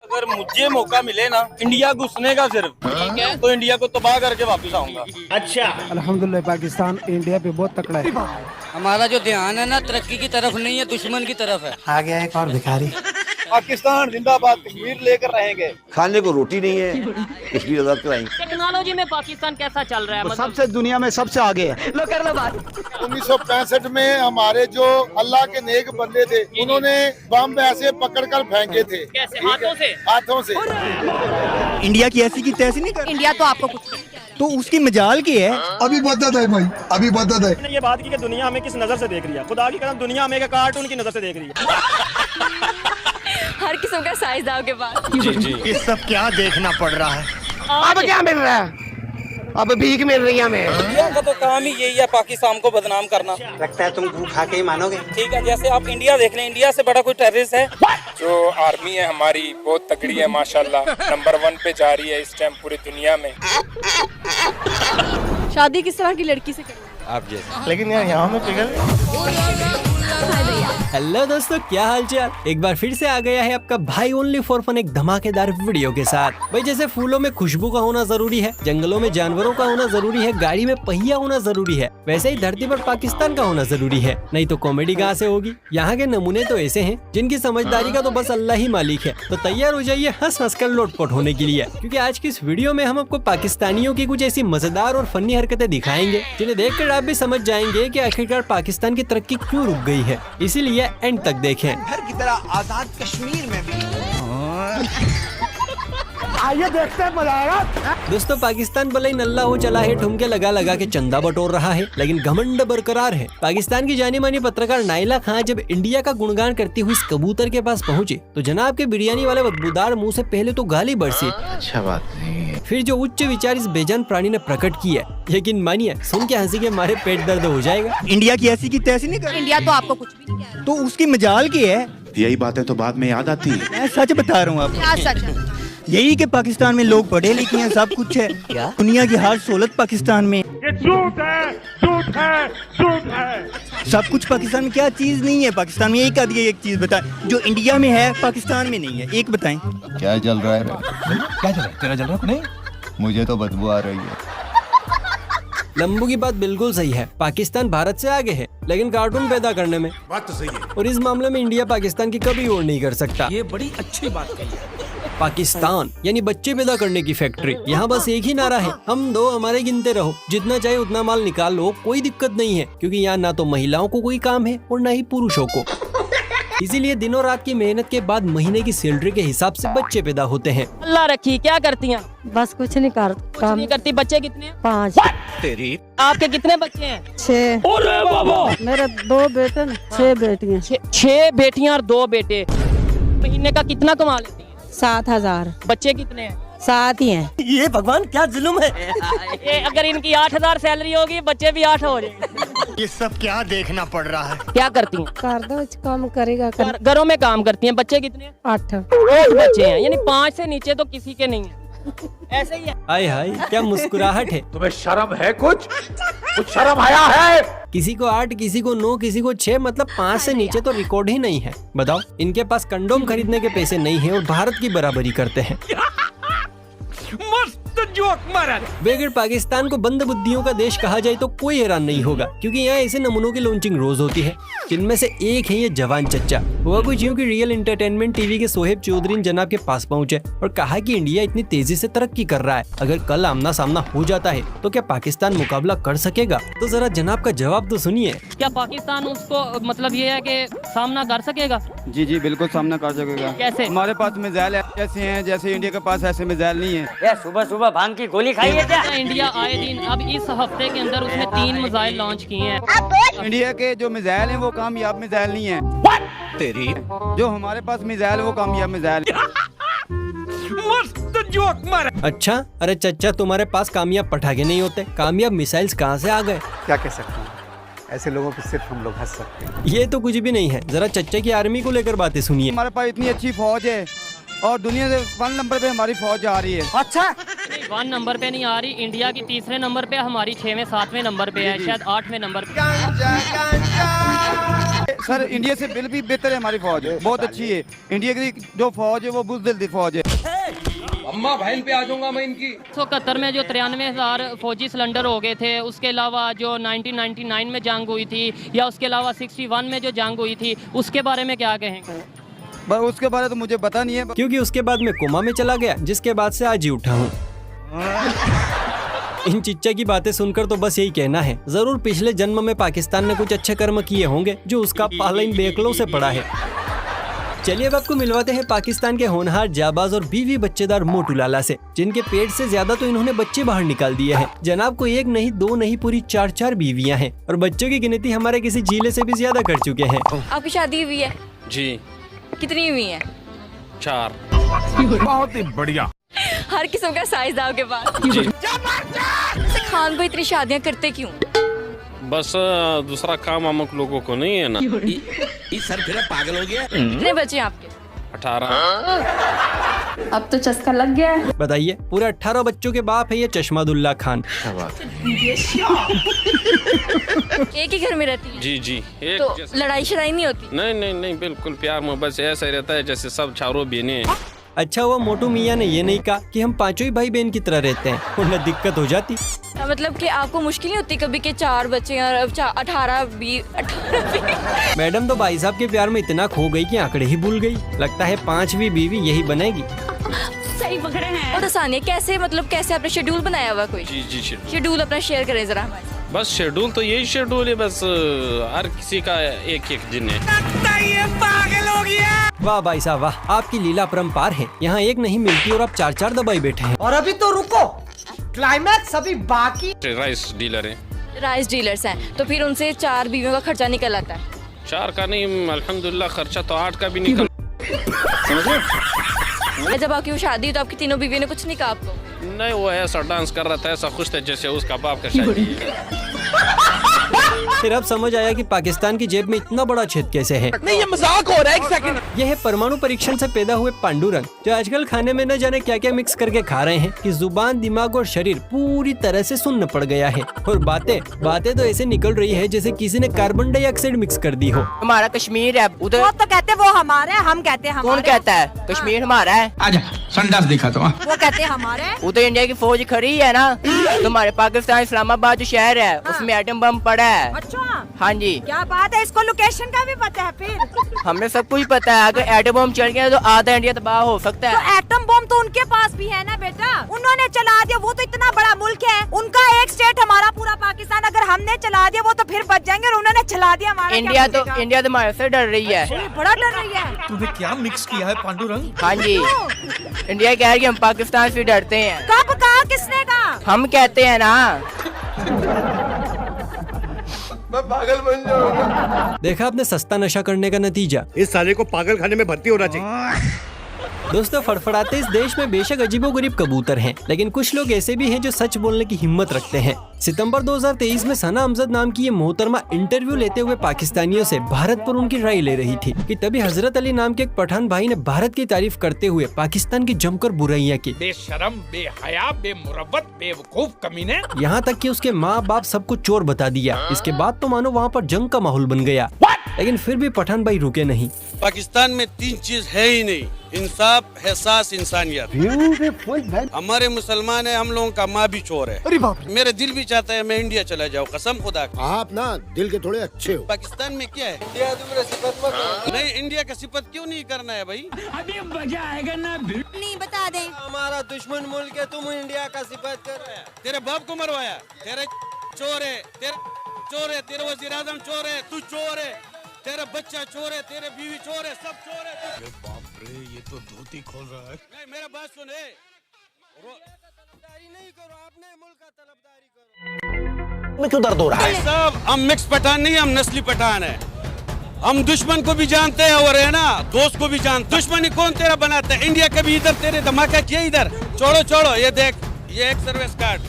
अगर मुझे मौका मिले ना इंडिया घुसने का सिर्फ, ठीक है, तो इंडिया को तबाह करके वापस आऊंगा। अच्छा। अल्हम्दुलिल्लाह पाकिस्तान इंडिया पे बहुत तकड़ा है। हमारा जो ध्यान है ना तरक्की की तरफ नहीं है, दुश्मन की तरफ है। आ गया एक और भिखारी। पाकिस्तान जिंदाबाद, कश्मीर लेकर रहेंगे। खाने को रोटी नहीं है, कश्मीर आजाद कराएंगे। टेक्नोलॉजी में पाकिस्तान कैसा चल रहा है? मतलब सबसे दुनिया में सबसे आगे है। लो कर लो बात। 1965 में हमारे जो अल्लाह के नेक बंदे थे, उन्होंने बम ऐसे पकड़कर फेंके थे। कैसे? हाथों से? हाथों से। इंडिया की ऐसी की तैसी नहीं कर, इंडिया तो आपको कुछ तो उसकी मजाल की है। अभी बदत है भाई, अभी बदत है। मैंने ये बात की कि दुनिया हमें किस नजर से देख रही है, खुदा की कसम दुनिया हमें कार्टून की नजर से देख रही है। हर किस्म का साइज दाव के पास। ये सब क्या देखना पड़ रहा है? अब क्या मिल रहा है? अब भीख मिल रही है हमें। इंडिया का तो काम ही यही है पाकिस्तान को बदनाम करना। लगता है तुम खा के ही मानोगे। ठीक है, जैसे आप इंडिया देख लें, इंडिया से बड़ा कोई टेररिस्ट है? जो आर्मी है हमारी बहुत तगड़ी है माशाल्लाह, नंबर 1 पे जा रही है इस टाइम पूरी दुनिया में। शादी किस तरह की लड़की से करें? आप जैसे। लेकिन यार यहाँ में पिघल। हेलो दोस्तों, क्या हालचाल। एक बार फिर से आ गया है आपका भाई ओनली फॉर फन एक धमाकेदार वीडियो के साथ। भाई जैसे फूलों में खुशबू का होना जरूरी है, जंगलों में जानवरों का होना जरूरी है, गाड़ी में पहिया होना जरूरी है, वैसे ही धरती पर पाकिस्तान का होना जरूरी है। नहीं तो कॉमेडी कहाँ से होगी। यहाँ के नमूने तो ऐसे हैं जिनकी समझदारी का तो बस अल्लाह ही मालिक है। तो तैयार हो जाइए हंस हंस कर लोटपोट होने के लिए, क्योंकि आज की इस वीडियो में हम आपको पाकिस्तानियों की कुछ ऐसी मजेदार और फनी हरकतें दिखाएंगे जिन्हें देखकर आप भी समझ जाएंगे कि आखिरकार पाकिस्तान की तरक्की क्यों रुक गई है। इसीलिए एंड तक देखें। घर की तरह आजाद कश्मीर में भी। आइए देखते हैं, मजा आएगा। दोस्तों पाकिस्तान भले ही नल्ला हो चला है, ठुमके लगा लगा के चंदा बटोर रहा है, लेकिन घमंड बरकरार है। पाकिस्तान की जानी मानी पत्रकार नाइला खान जब इंडिया का गुणगान करती हुई इस कबूतर के पास पहुंची तो जनाब के बिरयानी वाले बदबूदार मुंह से पहले तो गाली बरसी। अच्छा बात नहीं है। फिर जो उच्च विचार इस बेजान प्राणी ने प्रकट किया, यकीन मानिए सुन के हंसी के मारे पेट दर्द हो जाएगा। इंडिया की ऐसी की तैसी नहीं कर, इंडिया तो आपको कुछ भी नहीं कह रहा। तो उसकी मजाल की है। यही बातें तो बाद में याद आती है। मैं सच बता रहा हूँ आपको। क्या सच है? यही कि पाकिस्तान में लोग पढ़े लिखे हैं, सब कुछ है। क्या दुनिया की हर सहूलत पाकिस्तान में। ये झूठ है, झूठ है, झूठ है। सब कुछ पाकिस्तान में, क्या चीज नहीं है पाकिस्तान में? एक आदि एक चीज बताएं जो इंडिया में है पाकिस्तान में नहीं है, एक बताएं। क्या चल रहा है? क्या चल रहा है? तेरा चल रहा है? नहीं, मुझे तो बदबू आ रही है। लंबू की बात बिल्कुल सही है, पाकिस्तान भारत से आगे है, लेकिन कार्टून पैदा करने में बात तो सही है। और इस मामले में इंडिया पाकिस्तान की कभी ओर नहीं कर सकता। ये बड़ी अच्छी बात कही है। पाकिस्तान यानी बच्चे पैदा करने की फैक्ट्री। यहाँ बस एक ही नारा है, हम दो हमारे गिनते रहो, जितना चाहे उतना माल निकाल लो, कोई दिक्कत नहीं है, क्योंकि यहाँ ना तो महिलाओं को कोई काम है और ना ही पुरुषों को। इसीलिए दिनों रात की मेहनत के बाद महीने की सैलरी के हिसाब से बच्चे पैदा होते हैं। अल्लाह रखी, क्या करती हैं? बस कुछ नहीं कर कुछ नहीं करती। बच्चे कितने हैं? 5 तेरी आपके कितने बच्चे हैं? 6। मेरे 2 बेटे 6 बेटियां। 6 बेटियां और 2 बेटे। महीने का कितना कमा लेती हैं? 7,000। बच्चे कितने हैं? 7 ही हैं। ये भगवान क्या जुल्म है। ये अगर इनकी 8,000 सैलरी होगी, बच्चे भी 8 हो जाएंगे। ये सब क्या देखना पड़ रहा है? क्या करती हैं? कर दो, काम करेगा कर। घरों में काम करती हैं। बच्चे कितने हैं? 8। 8 बच्चे हैं, यानी 5 से नीचे तो किसी के नहीं है। ऐसे ही है। हाय हाय क्या मुस्कुराहट है। तुम्हें शर्म है? कुछ शर्म आया है? किसी को 8, किसी को 9, किसी को 6, मतलब 5 से नीचे तो रिकॉर्ड ही नहीं है। बताओ, इनके पास कंडोम खरीदने के पैसे नहीं है और भारत की बराबरी करते हैं। मस्त जोक मारा। वे अगर पाकिस्तान को बंद बुद्धियों का देश कहा जाए तो कोई हैरान नहीं होगा, क्योंकि यहाँ ऐसे नमूनों की लॉन्चिंग रोज होती है, जिनमें से एक है ये जवान चच्चा। हुआ कुछ यूं कि रियल एंटरटेनमेंट टीवी के सोहेब चौधरी जनाब के पास पहुंचे और कहा कि इंडिया इतनी तेजी से तरक्की कर रहा है, अगर कल आमना सामना हो जाता है तो क्या पाकिस्तान मुकाबला कर सकेगा? तो जरा जनाब का जवाब तो सुनिए। क्या पाकिस्तान उसको मतलब ये है कि सामना कर सकेगा? जी जी बिल्कुल सामना कर सकेगा। कैसे? हमारे पास मिसाइल ऐसे हैं जैसे इंडिया के पास ऐसे मिसाइल नहीं है। सुबह सुबह भांग की गोली खाई है क्या? इंडिया आए दिन अब इस हफ्ते के अंदर उसने 3 मिसाइल लॉन्च किए हैं। इंडिया के जो मिसाइल हैं वो कामयाब मिसाइल नहीं है। तेरी जो हमारे पास मिसाइल वो कामयाब मिसाइल। मस्त जोक मारा। अच्छा, अरे चच्चा तुम्हारे पास कामयाब पटाखे नहीं होते, कामयाब मिसाइल्स कहाँ से आ गए? क्या कह सकते हैं, ऐसे लोगों पे सिर्फ हम लोग हंस सकते हैं। ये तो कुछ भी नहीं है, जरा चच्चा की आर्मी को लेकर बातें सुनिए। हमारे पास इतनी अच्छी फौज है और दुनिया से 1 नंबर पे हमारी फौज आ रही है। अच्छा 1 नंबर पे नहीं आ रही, इंडिया की 3रे नंबर पे, हमारी 6वें 7वें नंबर पे है, शायद 8वें नंबर पे। सर इंडिया से बिल भी बेहतर है हमारी फौज, बहुत अच्छी है। इंडिया की जो फौज है वो बुज़दिल फौज है। अम्मा बहन पे आ जाऊंगा मैं इनकी। 1971 में जो 93,000 फौजी सिलेंडर हो गए थे, उसके अलावा जो 1999 में जंग हुई थी, या उसके अलावा 61 में जो जंग हुई थी, उसके बारे में क्या कहेंगे? बस उसके बारे तो मुझे पता नहीं है, क्योंकि उसके बाद मैं कोमा में चला गया, जिसके बाद से आज ही उठा हूँ। इन चिच्चा की बातें सुनकर तो बस यही कहना है, जरूर पिछले जन्म में पाकिस्तान ने कुछ अच्छे कर्म किए होंगे जो उसका पाला इन बेकलों से पड़ा है। चलिए अब आपको मिलवाते हैं पाकिस्तान के होनहार, जाबाज और बीवी बच्चेदार मोटू लाला से, जिनके पेट से ज्यादा तो इन्होंने बच्चे बाहर निकाल दिए हैं। जनाब को एक नहीं, दो नहीं, पूरी 4 बीवियां हैं और बच्चों की गिनती हमारे किसी जिले से भी ज्यादा कर चुके हैं। आपकी शादी हुई है? जी। कितनी हुई है? 4। बहुत ही बढ़िया। हर किस्म का साइज आपके पास। खान को इतनी शादियाँ करते क्यों? बस दूसरा काम हम लोगों को नहीं है ना। सर फिर पागल हो गया। कितने बच्चे आपके? 18। अब तो चस्का लग गया है। बताइए, पूरे 18 बच्चों के बाप है ये चश्मादुल्ला खान। एक ही घर में रहती है? जी जी। एक तो लड़ाई शड़ाई नहीं होती? नहीं, बिल्कुल प्यार मोहब्बत से ऐसा रहता है जैसे सब चारों बहनें। अच्छा हुआ मोटू मियाँ ने ये नहीं कहा कि हम पांचों ही भाई बहन की तरह रहते हैं, वरना दिक्कत हो जाती। मतलब कि आपको मुश्किल नहीं होती कभी के 4 बच्चे और 18 मैडम तो भाई साहब के प्यार में इतना खो गई कि आंकड़े ही भूल गई। लगता है 5वीं बीवी यही बनेगी। सही पकड़े हैं। बहुत आसान है। कैसे, मतलब कैसे आपने शेड्यूल बनाया हुआ कोई? जी शेड्यूल अपना शेयर करें जरा हमारे। बस शेड्यूल तो यही शेड्यूल है, बस हर किसी का एक दिन है। वाह भाई साहब वाह, आपकी लीला अपरंपार है। यहाँ एक नहीं मिलती और आप 4 दबाई बैठे हैं। और अभी तो रुको, क्लाइमैक्स अभी बाकी। राइस डीलर है। राइस डीलर्स हैं, तो फिर उनसे 4 बीवियों का खर्चा निकल आता है? 4 का नहीं, अल्हम्दुलिल्लाह खर्चा तो 8 का भी निकल। जब आपकी वो शादी तो आपकी तीनों बीवियों ने कुछ नहीं कहा आपको? नहीं, वो ऐसा डांस कर रहा था, ऐसा खुश था जैसे उसका बाप का शादी है। फिर अब समझ आया कि पाकिस्तान की जेब में इतना बड़ा छेद कैसे है। नहीं, ये मजाक हो रहा है। एक सेकंड। यह है परमाणु परीक्षण से पैदा हुए पांडुरंग, जो आजकल खाने में न जाने क्या क्या मिक्स करके खा रहे हैं कि जुबान, दिमाग और शरीर पूरी तरह से सुन्न पड़ गया है। और बातें तो ऐसे निकल रही है जैसे किसी ने कार्बन डाइऑक्साइड मिक्स कर दी हो। हमारा कश्मीर है उधर। वो तो कहते वो हमारा है, हम कहते हैं। कौन कहता है कश्मीर हमारा है? आजा संडास दिखा तो। वो कहते हैं हमारे। उधर इंडिया की फौज खड़ी है ना, तुम्हारे पाकिस्तान इस्लामाबाद जो शहर है उसमें एटम बम पड़ा है। अच्छा, हाँ जी। क्या बात है, इसको लोकेशन का भी पता है? फिर हमें सब कुछ पता है। अगर एटम बम चल गया तो आधा इंडिया तबाह हो सकता है। तो एटम बम तो उनके पास भी है ना बेटा, उन्होंने चला दिया। वो तो इतना बड़ा मुल्क है, उनका एक स्टेट, हमारा पूरा पाकिस्तान। अगर हमने चला दिया वो तो फिर बच जाएंगे, और उन्होंने चला दिया हमारा। इंडिया तो हमारे से डर रही है, बड़ा डर रही है। तूने क्या मिक्स किया है पांडुरंग? हाँ जी, इंडिया कह रही है हम पाकिस्तान से डरते हैं। कब कहा, किसने कहा? हम कहते हैं ना। मैं पागल बन जाऊंगा। देखा आपने सस्ता नशा करने का नतीजा। इस साले को पागल खाने में भर्ती होना चाहिए। दोस्तों, फड़फड़ाते इस देश में बेशक अजीबोगरीब कबूतर हैं, लेकिन कुछ लोग ऐसे भी हैं जो सच बोलने की हिम्मत रखते हैं। सितंबर 2023 में सना अमजद नाम की ये मोहतरमा इंटरव्यू लेते हुए पाकिस्तानियों से भारत पर उनकी राय ले रही थी कि तभी हजरत अली नाम के एक पठान भाई ने भारत की तारीफ करते हुए पाकिस्तान की जमकर बुराइयां की। बेशरम, बेहया, बेमुरव्वत, बेवकूफ कमीने। यहाँ तक कि उसके माँ बाप सबको चोर बता दिया। इसके बाद तो मानो वहाँ पर जंग का माहौल बन गया, लेकिन फिर भी पठान भाई रुके नहीं। पाकिस्तान में 3 चीज है ही नहीं, इंसाफ, एहसास, इंसानियत। हमारे मुसलमान है, हम लोगों का माँ भी चोर है। मेरा दिल भी चाहता है मैं इंडिया चला जाऊँ, कसम खुदा की। आप ना दिल के थोड़े अच्छे हो। पाकिस्तान में क्या है? नहीं, इंडिया का सिफत क्यों नहीं करना है भाई? अभी मजा आएगा ना। नहीं बता दे, हमारा दुश्मन मुल्क है, तुम इंडिया का सिफत कर रहे हैं। तेरे बाप को मरवाया, तेरे चोर है, तेरे वज़ीर आज़म चोर है, तू चोर है, तेरा बच्चा चोर है, तेरे बीवी चोर है, सब चोर है। बाप रे, ये तो धोती खोल रहा है। नहीं, मेरा बात सुन, तलबदारी नहीं करो, अपने मुल्क का तलबदारी करो। मैं क्यों दर्द हो रहा है? भाई साहब, हम मिक्स पठान नहीं, हम नस्ली पठान है। हम दुश्मन को भी जानते हैं और है ना दोस्त को भी जानते। दुश्मनी कौन तेरा बनाता है? इंडिया कभी इधर तेरे धमाका किया इधर? छोड़ो, ये देख, ये एक सर्विस कार्ड,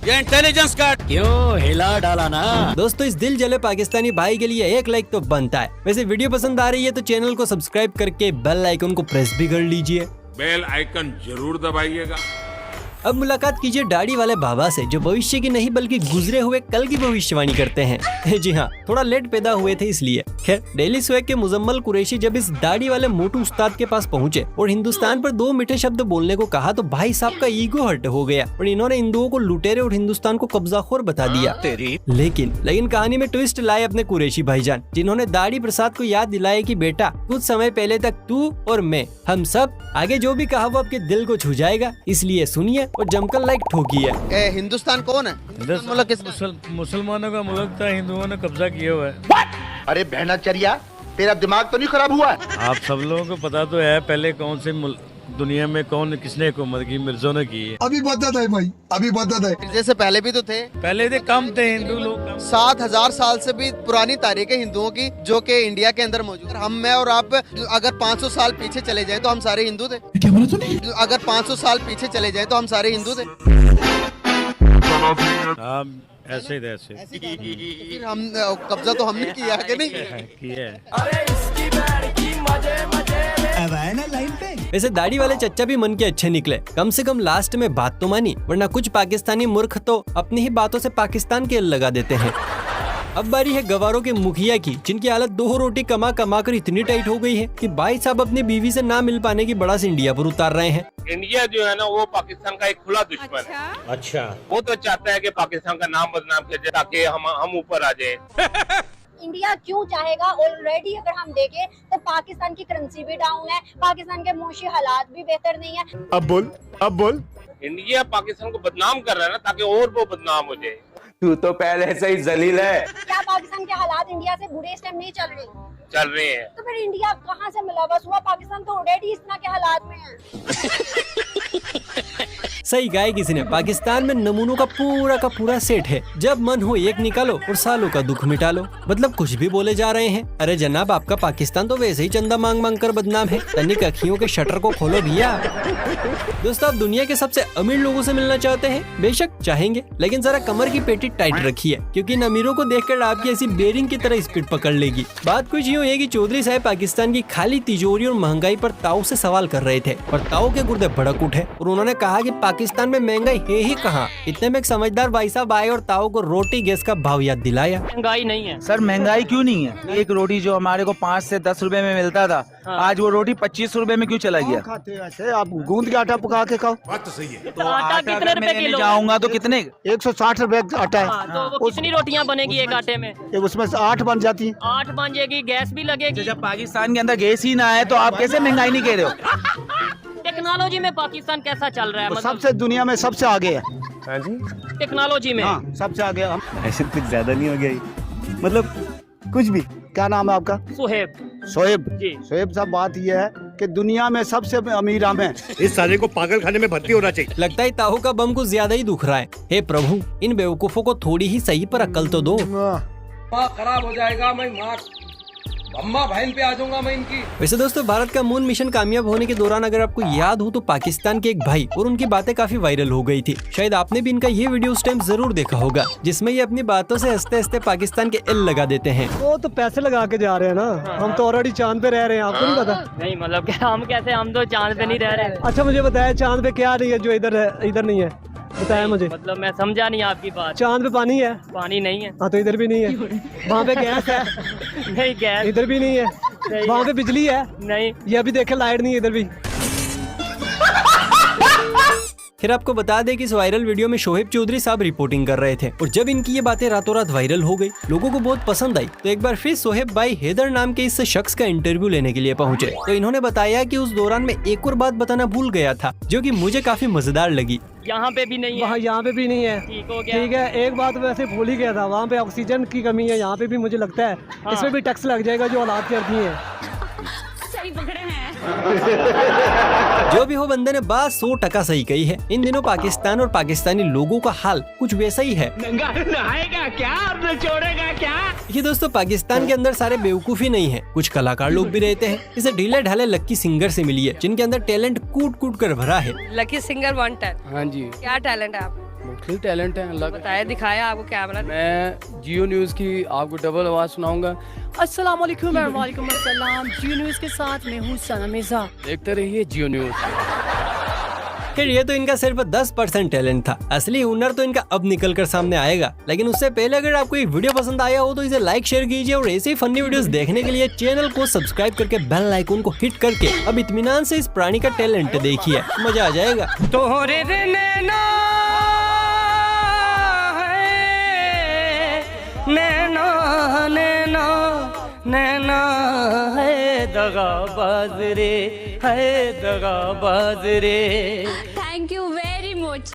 ये इंटेलिजेंस कार्ड। क्यों हिला डाला ना। दोस्तों, इस दिल जले पाकिस्तानी भाई के लिए 1 लाइक तो बनता है। वैसे वीडियो पसंद आ रही है तो चैनल को सब्सक्राइब करके बेल आइकन को प्रेस भी कर लीजिए। बेल आइकन जरूर दबाइएगा। अब मुलाकात कीजिए दाढ़ी वाले बाबा से, जो भविष्य की नहीं बल्कि गुजरे हुए कल की भविष्यवाणी करते हैं। जी हाँ, थोड़ा लेट पैदा हुए थे इसलिए। खैर, डेली स्वैग के मुजम्मल कुरैशी जब इस दाढ़ी वाले मोटू उस्ताद के पास पहुंचे और हिंदुस्तान पर 2 मीठे शब्द बोलने को कहा तो भाई साहब का ईगो हर्ट हो गया और इन्होंने हिंदुओं को लुटेरे और हिंदुस्तान को कब्जाखोर बता दिया। लेकिन कहानी में ट्विस्ट लाए अपने कुरैशी भाईजान, जिन्होंने दाढ़ी प्रसाद को याद दिलाया कि बेटा कुछ समय पहले तक तू और मैं, हम सब, आगे जो भी कहा वो आपके दिल को छू जाएगा, इसलिए सुनिए और जमकर लाइक ठोकिए। हिंदुस्तान कौन है? मुसलमानों का मुल्क था, हिंदुओं ने कब्जा किया हुआ है। अरे बहनाचर्या, तेरा दिमाग तो नहीं खराब हुआ? आप सब लोगों को पता तो है पहले कौन से दुनिया में कौन किसने हुकूमत की, मिर्जों ने की है। अभी बदत है भाई, अभी बदत है। जैसे पहले भी तो थे, पहले थे कम थे हिंदू लोग। 7000 साल से भी पुरानी तारीख है हिंदुओं की, जो कि इंडिया के अंदर मौजूद है। हम, मैं और आप अगर 500 साल पीछे चले जाएं तो हम सारे हिंदू थे। क्या बोला तूने? अगर 500 साल पीछे चले जाएं तो हम सारे हिंदू थे। ऐसे ही थे, ऐसे। फिर हम कब्जा तो हमने किया कि नहीं किया है। वैसे दाढ़ी वाले चच्चा भी मन के अच्छे निकले, कम से कम लास्ट में बात तो मानी, वरना कुछ पाकिस्तानी मूर्ख तो अपनी ही बातों से पाकिस्तान के लगा देते हैं। अब बारी है गवारों के मुखिया की, जिनकी हालत 2 रोटी कमा कमा कर इतनी टाइट हो गई है कि भाई साहब अपनी बीवी से ना मिल पाने की बड़ास इंडिया पर उतार रहे हैं। इंडिया जो है ना वो पाकिस्तान का एक खुला दुश्मन है। अच्छा, वो तो चाहता है कि पाकिस्तान का नाम बदनाम किया जाए ताकि हम ऊपर आ जाए। इंडिया क्यों चाहेगा? ऑलरेडी अगर हम देखें तो पाकिस्तान की करेंसी भी डाउन है, पाकिस्तान के मुआशी हालात भी बेहतर नहीं है। अब बोल। इंडिया पाकिस्तान को बदनाम कर रहा है ना ताकि और वो बदनाम हो जाए। तू तो पहले से ही जलील है। क्या पाकिस्तान के हालात इंडिया से बुरे इस टाइम नहीं चल रहे हैं? तो फिर इंडिया कहाँ से मुलव्वस हुआ? पाकिस्तान तो ऑलरेडी इस तरह के हालात में है। सही कहा किसी ने, पाकिस्तान में नमूनों का पूरा सेट है। जब मन हो एक निकालो और सालों का दुख मिटा लो। मतलब कुछ भी बोले जा रहे हैं। अरे जनाब, आपका पाकिस्तान तो वैसे ही चंदा मांग मांग कर बदनाम है। तनिक अखियों के शटर को खोलो भैया। दोस्तों, आप दुनिया के सबसे अमीर लोगों से मिलना चाहते हैं? बेशक चाहेंगे, लेकिन जरा कमर की पेटी टाइट रखिए, क्योंकि इन अमीरों को देखकर आपकी ऐसी बेरिंग की तरह स्पीड पकड़ लेगी। बात कुछ यूँ है कि चौधरी साहब पाकिस्तान की खाली तिजोरी और महंगाई पर ताऊ से सवाल कर रहे थे, और ताऊ के गुर्दे भड़क उठे और उन्होंने कहा कि पाकिस्तान में महंगाई है ही कहाँ। इतने में एक समझदार भाई साहब आए और ताऊ को रोटी गैस का भाव याद दिलाया। महंगाई नहीं है सर, महंगाई क्यों नहीं है? एक रोटी जो हमारे को 5 से 10 रुपए में मिलता था, आज वो रोटी 25 रुपए में क्यों चला गया? खाते ऐसे आप गूंद के आटा पका के खाओ। बात तो सही है। तो आटा कितने रुपए किलो? जाऊंगा तो कितने? 160 रुपए आटा है। तो वो कितनी रोटियां बनेगी एक आटे में? उसमें से 8 बन जाती है। 8 बन जाएगी, गैस भी लगेगी। जब पाकिस्तान के अंदर गैस ही ना है तो आप कैसे महंगाई नहीं कह रहे हो? टेक्नोलॉजी में पाकिस्तान कैसा चल रहा है? मतलब सबसे दुनिया में सबसे आगे है। हाँ जी, टेक्नोलॉजी में सबसे आगे हम। ऐसे कुछ ज्यादा नहीं हो गया, मतलब कुछ भी। क्या नाम है आपका? सोहेब जी। सोहेब साहब, बात यह है कि दुनिया में सबसे अमीर हम हैं। इस साले को पागल खाने में भर्ती होना चाहिए। लगता है ताऊ का बम कुछ ज्यादा ही दुख रहा है। हे प्रभु, इन बेवकूफों को थोड़ी ही सही पर अक्ल तो दो। खराब हो जाएगा, मैं अम्मा बहन पे आ जाऊंगा मैं इनकी। वैसे दोस्तों, भारत का मून मिशन कामयाब होने के दौरान अगर आपको याद हो तो पाकिस्तान के एक भाई और उनकी बातें काफी वायरल हो गई थी। शायद आपने भी इनका ये वीडियो उस टाइम जरूर देखा होगा, जिसमें ये अपनी बातों से हंसते हंसते पाकिस्तान के एल लगा देते हैं। वो तो पैसे लगा के जा रहे हैं ना, हम तो ऑलरेडी चांद पे रह रहे हैं, आपको नहीं पता? नहीं, मतलब हम कैसे, हम तो चांद पे नहीं रह रहे। अच्छा, मुझे बताया चांद पे क्या नहीं है जो इधर नहीं है? बताया मुझे। मतलब मैं समझा नहीं आपकी बात। चांद पे पानी है? पानी नहीं है। हाँ, तो इधर भी नहीं है। वहाँ पे गैस है? नहीं, गैस इधर भी नहीं है। वहाँ पे बिजली है? नहीं। ये अभी देखे, लाइट नहीं है इधर भी। फिर आपको बता दें कि इस वायरल वीडियो में शोहेब चौधरी साहब रिपोर्टिंग कर रहे थे, और जब इनकी ये बातें रातों रात वायरल हो गई, लोगों को बहुत पसंद आई, तो एक बार फिर शोहेब भाई हैदर नाम के इस शख्स का इंटरव्यू लेने के लिए पहुंचे। तो इन्होंने बताया कि उस दौरान में एक और बात बताना भूल गया था, जो कि मुझे काफी मजेदार लगी। यहाँ पे भी नहीं है। यहाँ पे भी नहीं है। ठीक हो गया। ठीक है, एक बात वैसे भूल ही गया था, वहाँ पे ऑक्सीजन की कमी है, यहाँ पे भी मुझे लगता है। हाँ। इसमें भी टैक्स लग जाएगा जो हालात करती है। सही पकड़े हैं। जो भी हो, बंदे ने बात 100% सही कही है। इन दिनों पाकिस्तान और पाकिस्तानी लोगों का हाल कुछ वैसा ही है। नहाएगा क्या और छोड़ेगा क्या? ये दोस्तों, पाकिस्तान के अंदर सारे बेवकूफी नहीं है, कुछ कलाकार लोग भी रहते हैं। इसे ढीले ढाले लक्की सिंगर से मिली है, जिनके अंदर टैलेंट कूट कूट कर भरा है। Lucky singer wanted. हाँ जी, क्या टैलेंट है आप? मुख्तलिफ टैलेंट है अल्लाह का। बताया, दिखाया आपको कैमरा। मैं जियो न्यूज़ की आपको डबल आवाज़ सुनाऊंगा। अस्सलाम वालेकुम। वालेकुम अस्सलाम। जियो न्यूज़ के साथ मैं हूँ सना मिर्जा। देखते रहिए जियो न्यूज़। खैर ये तो इनका सिर्फ 10% टैलेंट था, असली हुनर तो इनका अब निकल कर सामने आएगा। लेकिन उससे पहले अगर आपको ये वीडियो पसंद आया हो तो इसे लाइक शेयर कीजिए और ऐसे ही फनी वीडियोस देखने के लिए चैनल को सब्सक्राइब करके बेल आइकन को हिट करके अब इत्मीनान से इस प्राणी का टैलेंट देखिए, मजा आ जाएगा। तोहरे नैना नैना नैना नैना है दगाबाज रे, है दगाबाज रे। Thank you very much.